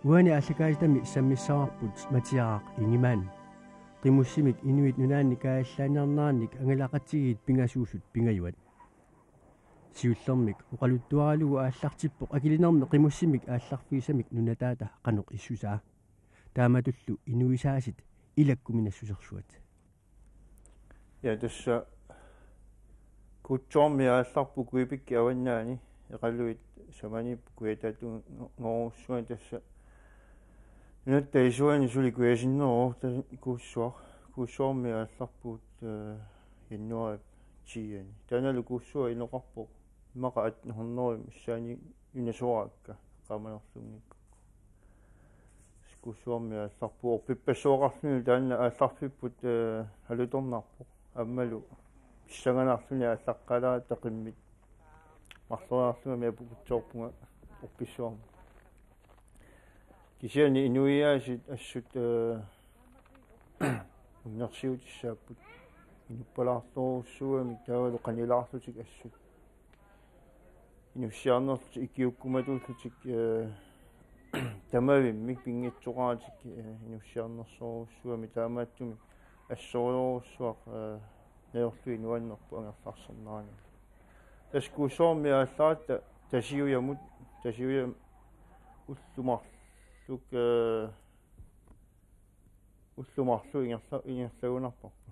uani allakaitami sammissaarput matiaraaq ingimaan qimussimik inuit nunaanni kaallaaniarnaannik angalaqatigit pingasuusut pingayuat siullermik uqaluttuaralugu aallartippoq akilinarmi qimussimik aallarfiisamik nunataata qanoq issusaa taamatullu inuisaasit ilakkuminassusersuat ja tussa kutsormi aallarpu kuipikki avannaani eqalluit samani kuitatu ngorussuan tassa nunatta isuani suli kuisinneroo kuussuarmi aallarpuut yannuarip tiani tanalu kuussua inoqarpoq maqa atnernerim issaani unasuarakka qamanerlungikku kuussuarmi aallarpu orpippassuoqarluni taanna aallarpipput halutornarpoq ammalu pissanganarluni ааllaqqalaa taqimmit марлуаарлуми апукутсоорпунга орписсуарма кисиани инуиаасит ассут уннерсиутиссааппут инуппалаарлуруссуами таавалу канилаарлутик ассут инуссиарнерлути икиуккуматууллутик тамавиммик пингитсоqaатик инуссиарнерсоруссуами таамааттуми ассориоруссуақ наёрлуи нуаннерпу ангерларсернаани таскуусоорми ааллаата тасиуямут тасиуям уллумарлук уллумарлу ингерлагунарпарпу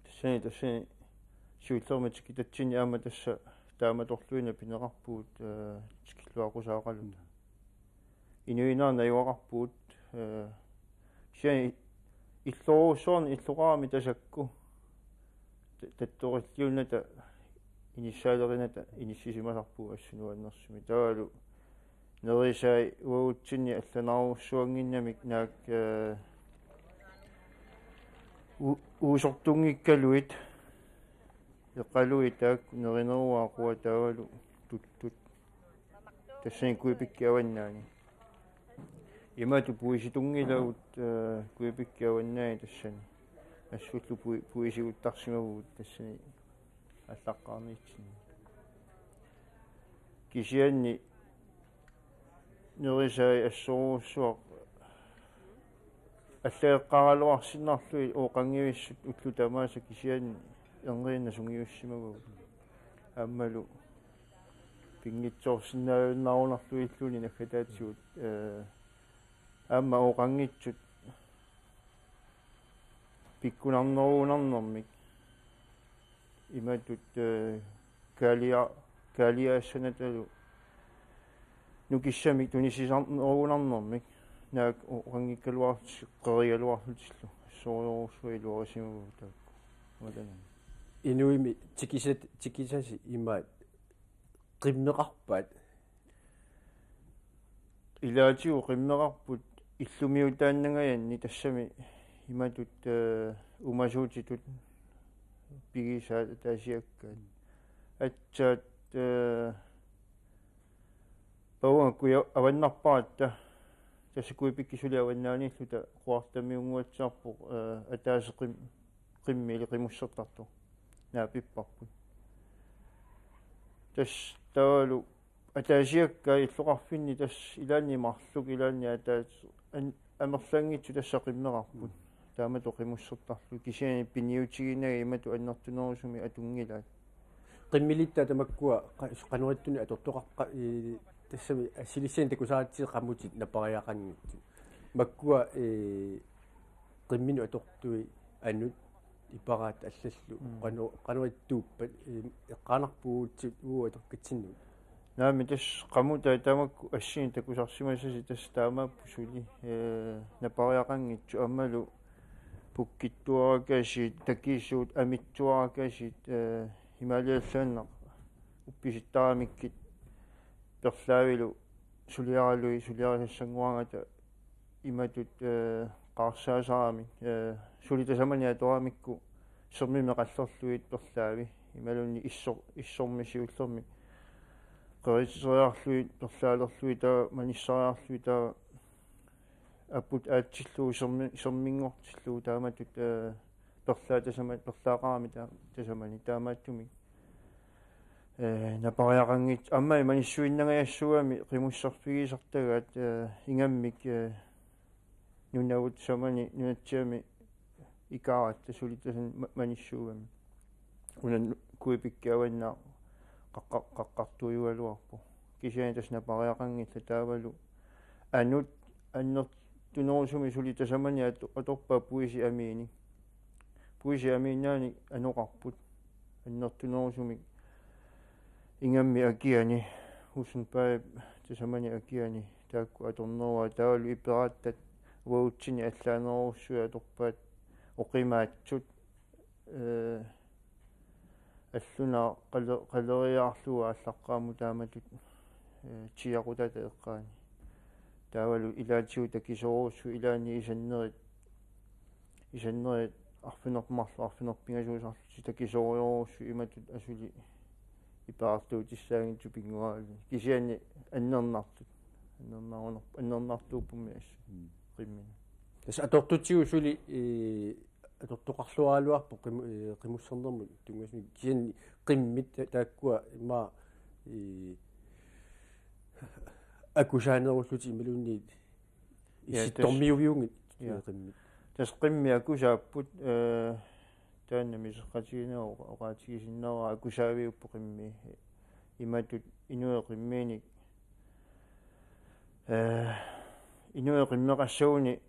тассани сиуллермит китатсини аама тасса тааматорлуина пинеқарпуут тикиллуақусаақалута инуинаарна юақарпуут сиани иллоруссуарни иллоqaами тасакку татториллиуната иниссаалерината иниссисимасарпуу ассунуаннэрсуми таалу нерисаи уутсинни алланааруссуангиннамик наак уусортунгиккалуит эқалуи таак неринеруаақуа таалу туттут тассани куипикки аваннаани имату пуиситунгилаут куипикки аваннаани тассани ассуллу пуисигуттарсимавут тассани аллаққарниитсин кисианни нерисаи ассоруссуақ аллаэққаралуарсиннарлуи оқангивиссут уллу тамааса кисианни ернеринна сунгиуссимагу аммалу пингитсоорсиннааюннаарунарлуи иллуни наккатаатсуут амма оқангитсут пиккунарнеруунарнэрмик иматут калиаассанаталу нукиссамик тунисисарнеруунарнэрмик наак оqangikkaluartis qerialuarlutillу соорорусуи луарисимагу таакку малана инуими тикисаси имаат qimmeqarpaat илаатиу qimmeqarput иллумиутааннагаянни тассами иматут умасуутитут пигисаат таасиаккаат атсаат пауаккуя аваннарпаатта тассакуипиккисули аваннааниллута қуартамиунгуатсаарпоқ атаасеқим қиммили қимуссертарту наапиппарпут тас таалу атаасиакка иллоқарфинни тас илаанни марлук илаанни атаат амерлангитсу тассақиммеқарпут таамату қимуссертарлу кисиани пиниутигинага имату аннертунерусуми атунгилаат qimmilit tamakkuа qanuattuni atortoqaqqa тассами ассилиссиан такусаатси qammutit напариақангитсу маккуа qimminu atortui anut ипараат аллаллу qanuattuuppat эққанарпуутсит аторкатсинну наами тас qammuta тамакку ассини такусарсимасаси тас таамааппу сули напариақангитсу аммалу пуккиттуаракасит такиссуут амитсуаракасит хималиаллааннақ упписиттарамиккит перлаавилу сулиарассангуангата иматут qaarsaasarami sulitasamani atoramikku sermimeqallorluit perlaavi imalunni issormisiullermi qeriseriarluit perlaalerluit taa manissariarluit taa apput aatsilluu sermingortilluu taamatut perlaaqarami tasamani taamaattumi напариақангит аммай манissуиннагаяссуами қимуссарфигисартагаат ингаммик нунавут самани нунатсиами икаават тасулитасан маниссуугами унан куипиккааваннаа қаққартуйуалуарпу кисиани тас напариақангилла таавалу анут аннер тунерусуми сулитасамани аторпаа пуиси амиини пуиси амииннаани аноқарпут аннер тунерусуми ингамми акиани усунпаа тасамани акиани таакку аторнеруа таавалу иперааттат уаутсини аллаанеруссуя аторпаат оқимаатсут аллуна қалериаарлуа аллаққааму тааматут тиақутата эққаани таавалу илаатиу такисоруссу илаани исаннерит арфинерпингасуусарлути такисориоруссу иматут асули ипаартуу тиссаагин пингуаали кисиани аннернартут аннернартууппуми асса qimmin тас атортутсиусули атортоқарлуаалуарпо қимуссернэрмут тунгасми кисиани қиммит тааккуа има акусаанеруллути ималуунниит иситтормиувиунгит қиммит тас qimmi акусааппут таанна мисеққатигинаа оqaатигисиннера акусаавиуппо qimmi иматут инуэ qimmiник инуэ qimmeqassauни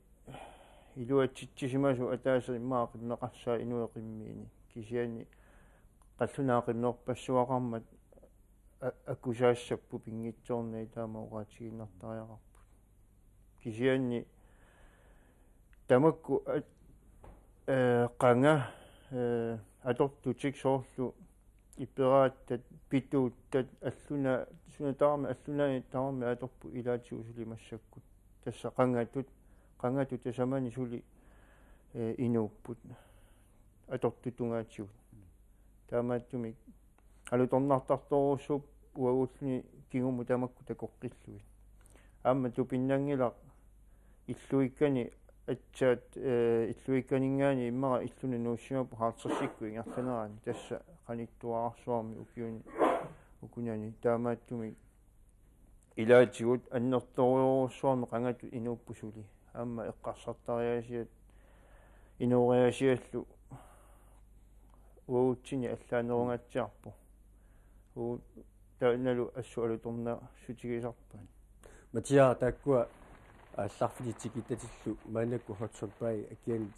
илуатситсисимасу атааса иммаа qimmeqassaa инуэ qimmiини кисиани qalлунаа qimmerpassуақармат акусаассаппу пингитсоорнаа таама оqaатигиннартариақарпут кисиани тамакку qanga атортутик соорлу ипперааттат питууттат аллуна сунатаарми аллунаани таамми аторпу илаатиусулимассаккут тасса qangatu тасамани сули инууппут атортутунгаатиут таамааттумик алуторнартарторуссуп уагуллуни кигуму тамакку такоққиллуи аама тупиннангила иллуиккани атсаат иллуикканингаани иммара иллуни нууссимапу хаартсерсикку ингерланерани тасса qaniktuarsuarmi ukuniani taamaattumik ilaatigut annertoriorussuarmi qangatu inuuppusuli aamma eqqarsartariasiat inuuriasiallu uutsini allaanerungatsiarpu taanalu assualutorna sutigisarpan матиа тааккуа алларфили тикиттатиллу маанакку хотсорпай акиани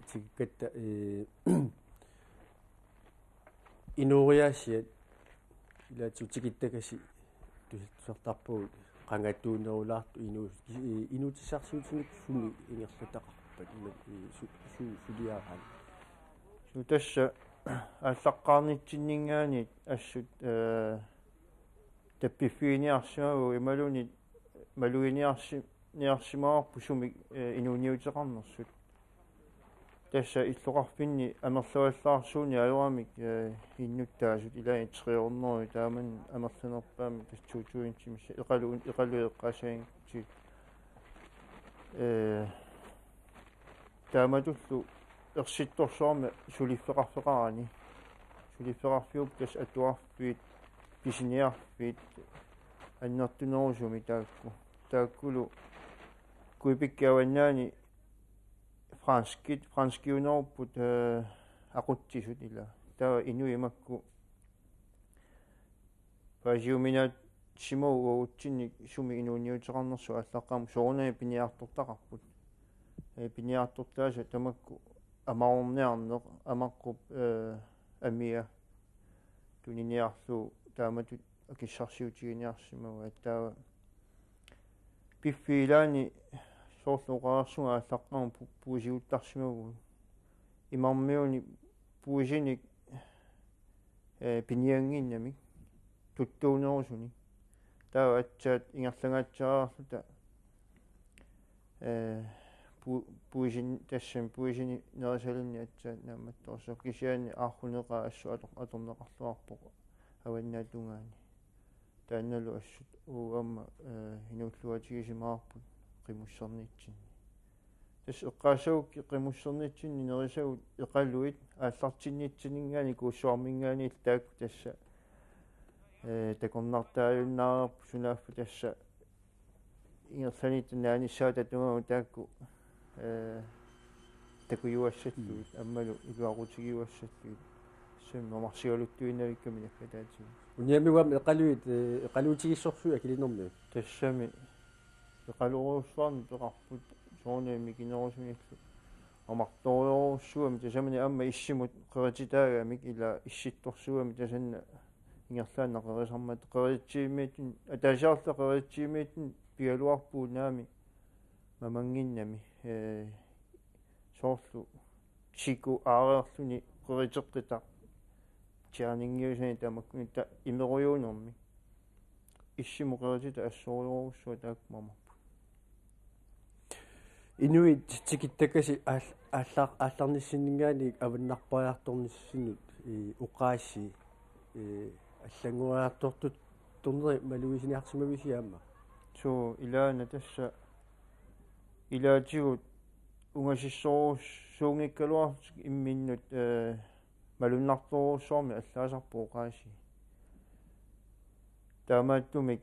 тикиккатта инуриасиат илаатсутикиттакаси тусертарпуут qangatuunerulaartu инуутиссарсуутиник суми ингерлутақарпат сулиаран сутасса аллаққарнитсиннингаани ассут таппиффиниарсимагу ималуни малуиниарсимаарпу суми инууниутеқарнерсут тасса иллоқарфинни амерлуаллаарсууни аюрамик иннуттаасут илаани триорнери тааман амерлунерпаами тассуутуинтимисса эқалуеққасаин ти тааматуллу ерситторсуарми сулиффеқарфеқарани сулиффеқарфиуп тас атуарфиит писиниарфиит аннертунерусуми тааккулу куипиккааваннаани франскиунерпут aqutsisut ila tava inuimakku пажиуминат симоо уутсинник суми инуниутеқарнерсу аллаққам соорнаа пиниартортақарпут пиниартортааса тамакку амаарнеарнеқ амаққуп амиа туниниарлу тааматут акиссарсиутигиниарсимава аттаава пиффилаани соорлуqaarsuga аллаққам пуусиуттарсимагу имармиуни пуусиник пиниангиннами туттуунерусуни таа атсаат ингерлангаатсаарлута пуусин тассам пуусини нерисалунни атсаат нааматтоорсо кисиани аархунеqa ассу аторнеқарлуарпоқ аваннаатунгаани таанналу ассут уамма инууллуатигисимаарпут qimmussernitsin tas eqqaasauki qimmussernitsin nerisagut eqalluit aallartinnitsiningaani kuussuarmingaani taakku tassa такорнартааюннаарпу сунааффу тасса ингерлани танаанissaа татунгау таакку такуюассаттуит аммалу илуақутигиуассаттуит суммамарсигалуттуинавикками наккатаатиг униамигуам эқалуит эқалуутигиссорсуя килинэрми тассами эқалуруссуарни пеқарпут соонеами кинерусмиаллу амарториоруссуами тасамани амма иссимут қерититаагамик ила исситторсуами тасанна ингерлаанна қерисармат қеритсиимиитин атаасиарлу қеритсиимиитин пигалуарпуунаами мамангиннами соорлу чику аареерлуни қеритеққита тианингиусани тамаккуни та имеруйуунерми иссиму қеритита ассориоруссуа таакмамарпу инуит тикиттакаси аалларниссиннгаани аваннарпариарторниссинут уқаасси аллангуаартортут турнери малуисиниарсимависиаама суу илаана тасса илаатигут унгасиссоруссуунгиккалуартик имминнут малуннарторуссуарми аллаасарпу уқаасси таамааттумик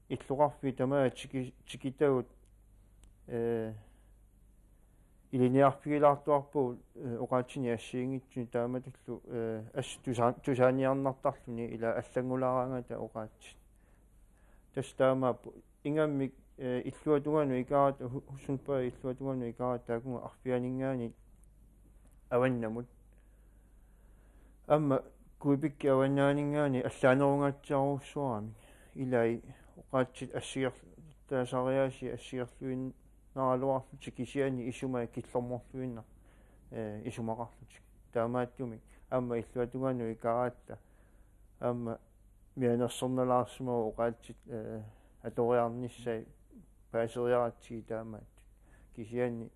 иллуқарфи тамаа чикитагут илиниарпигилаартуарпу оqaатсини ассиингитсуни тааматуллу ас тусааниарнартарлуни ила аллангулаараангата оqaатси тас таамааппу ингаммик иллуатунгану икаат хуссунпаа иллуатунгану икаат таакунга арпианингаани аваннамут амма куипикки аваннаанингаани аллаанерунгаатсааруссуарами илай оqaатсит ассигер таасариааси ассигерлуин наалуарлу тикисиани исумаа киллорморлуинна исумақарлутик таамааттумик амма иллуатунгану икараатта амма мианерсерналаарсимау оqaатсит аториарниссай паасериаратсиги таамаат кисиани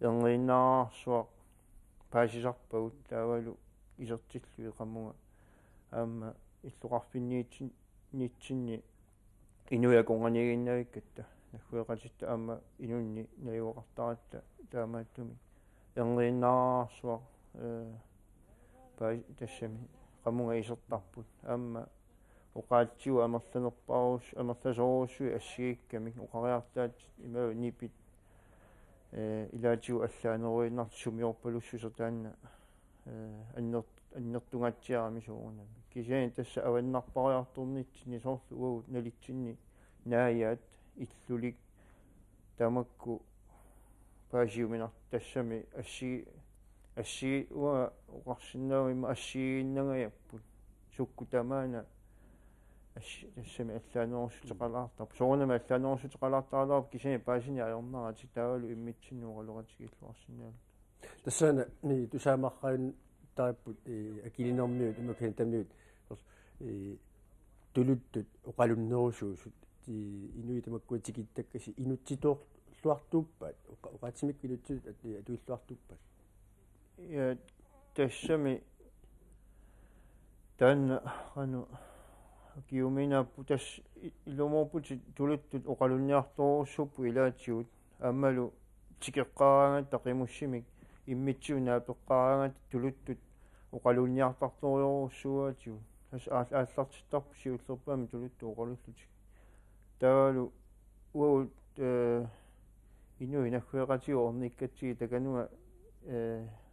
ернериннаарсуақ паасисарпагут таавалу исертиллуи қаммуга амма иллуқарфинниитсин нитсинни инуяконганигиннавиккатта нахуеқатитта амма инунни наиуақартаратта таамааттуми ернериннаарсуақ паа тассами қаммуга исертарпут амма оqaатсиу амерланерпаарус амерласоруссуи ассигиккамик оқариартаат имау нипит илаатиу аллаанеруиннар сумиорпалуссусер таанна аннертунгатсиарами суугунами кисиани тасса аваннарпариарторнитсини соорлу уагут налитсинни нааят иллулик тамакку паасиуминар тассами асси уа оқарсиннаавима ассигиннагаяппут сукку тамаана тассами аллаанерусутеқалаартар соонами аллаанерусутеқалаартаралаарп кисиани паасини аёрнарати таавалу иммитсиннуқалуратигиллуарсинаал тассаана ни тусаамарраин тааппут акилинэрмиут имакан тамниут тулуттут оқалуннерусуусут инуи тамаккуа тикиттаккаси инутситоорлуартууппаат оqaатсимик илутсут атуиллуартууппаат я тассами таанна ану киуминаппу тас илуморпути тулуттут оқалунниарторуссуппу илаатсиут аммалу тикеққараангат тақимуссимик иммитсуунаа пеққараангат тулуттут оқалунниартарториоруссуаатиу тас ааллартиттарпу сиуллерпаами тулутту оқалуллутик таалу уут инуи нахуеқатиу орниккатсиги такануа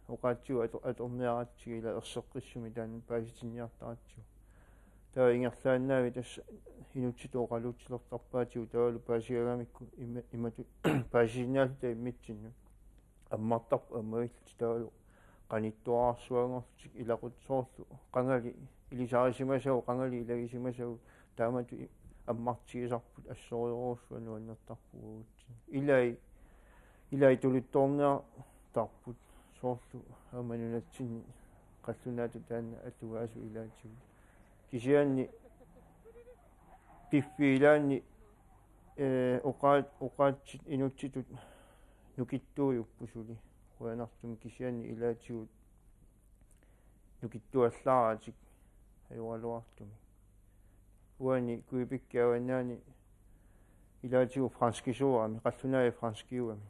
оqaатсиу аторниаратсиги ила ерсеққиссуми таан пааситинниартаратсиу таа ингерлааннаави тасса инутситу оқалуутсилертарпаатиу таалу паасиагамикку имату паасиннаалта иммитсинну аммартарпу аммаиллути таалу qaниттуарсуангорлутик илақут соорлу қангали илисаарисимасау қангали илагисимасау таамату аммартигисарпут ассориоруссуану аннертарпугуутсин илай тулутторнеа тарпут соорлу аманунатсинни қаллунаату таанна атугаасу илаатигу кисианни пиффиилаанни оqaатсит инутситут нукиттуйуппусули хуанартум кисианни илаатигут нукиттуаллааратик аюалуартуми уани куипиккааваннаани илаатигу франскисуарами қаллунааи франскиуами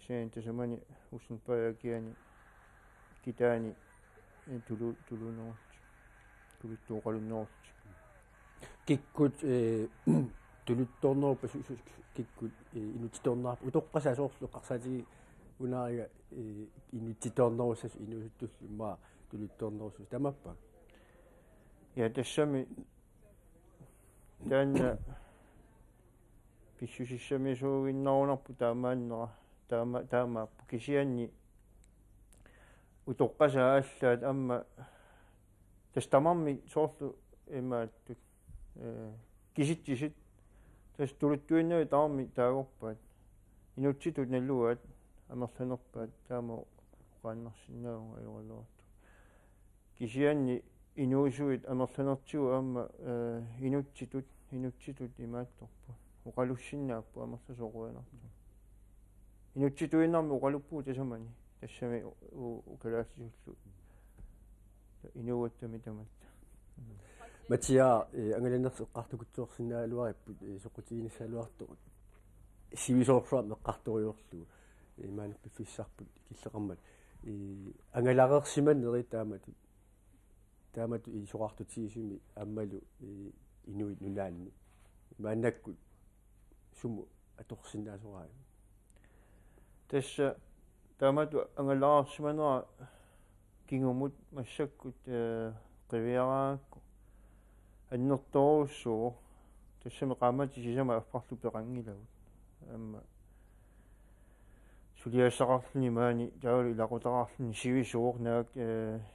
сен тасамани уснпаякиани китаани тулунерут тулуттуоқалуннерут киккут тулутторнеруппа киккут инутиторнерпа утоққасаасоорлу қарсаатиги унаарига инутиторнеруссас инусуттуллу маа тулутторнеруссус тамаппа я тассами таанна писсусиссами суугиннарунарпу таамааннера таамааппу кисианни утоққасаа аллаат амма тастамарми соорлу имааттут киситсисит тас тулуттуиннери таарми таагорпаат инутситут наллугаат амерланерпаат таама оқааннарсинаагунга иоралуарту кисианни инуусуит амерланертигу аама инутситут имаатторпу оқалуссиннааппу амерласоқуинарту инутситуиннарми оқалуппуу тасамани тассами укалаатсисуллу инуаттами таматта матиа ангаланерсеққартукутсуорсинаалуариппут соқутигиниссалуартугут сивисоорсуат меққарториорлу имаанак пиффиссарпут киллеқармат ангалареерсиманнери таамату исоқартутигисуми аммалу инуит нулаанни мааннаккут суму аторсинаасораа тасса таамату ангалаарсиманера кингумут массаккут qiviraakku аннерторуссуу тассами qaamati сисама аффарлу пеқангилагут амма сулиассақарлуни маани таавали илақутақарлуни сивисуорнаак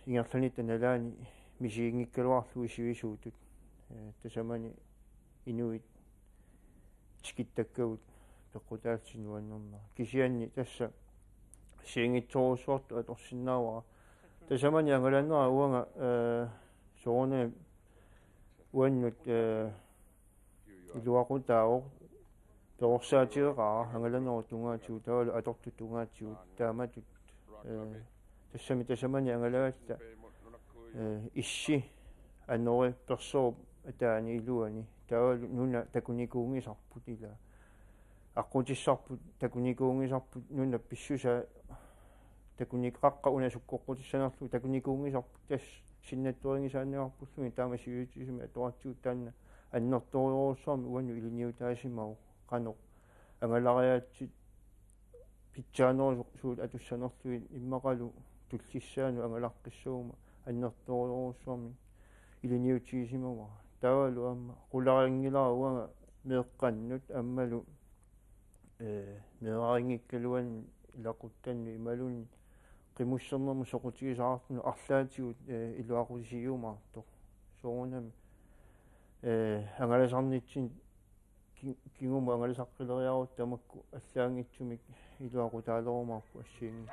ингерлани таналаани мисиингиккалуарлуи сивисуутут тасамани инуит чикиттаккагут пеққутаатсинуаннернаа кисианни тасса сиингитсоруссуарту аторсиннаавара тасамани ангаланнера уанга соорне уаннут илуақутаавор перорсаатиеқаа ангаланнеру тунгаатигу таавалу аторту тунгаатигу тааматут тасамани ангалагатта исси аннори персоо атаани илуани таавалу нуна такуникуунгисарпут ила аққутиссарпут такуникуунгисарпут нуна писсуса такуникаққа унасуккоққутиссанерлу такуникуунгисарпут тас синнаттурингисааниарпуллуги таамасиуутисими атуартигут таанна аннерториоруссуарми уану илиниутаасимау қано ангалариаатсит питсаанерусу суут атуссанерлуги иммақалу туллиссаану ангалаққиссуума аннерториоруссуарми илиниутигисимава таавалу амма қуларингилара уанга меэққаннут аммалу меэрарингиккалуан илақуттанни ималуни qimmussernermu soqutigisaartunu arlaatigut iluaqusisiumaartoq soonami angalasarnitsin kinguma angalasaqqileriarut tamakku allaangitsumik iluaqutaalerumaarpu assiingi